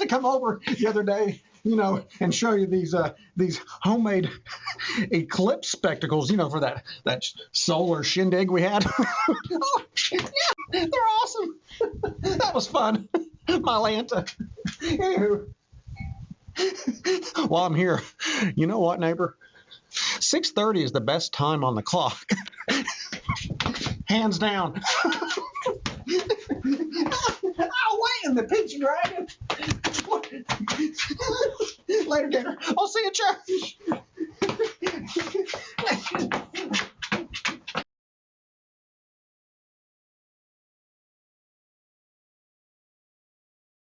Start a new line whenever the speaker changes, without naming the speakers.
to come over the other day, and show you these homemade eclipse spectacles, for that solar shindig we had. Oh, yeah, they're awesome. That was fun. My Lanta. Anywho, while I'm here, you know what, neighbor? 6:30 is the best time on the clock. Hands down. Oh, wait, in the Pigeon Dragon. Later, dinner. I'll see you at church.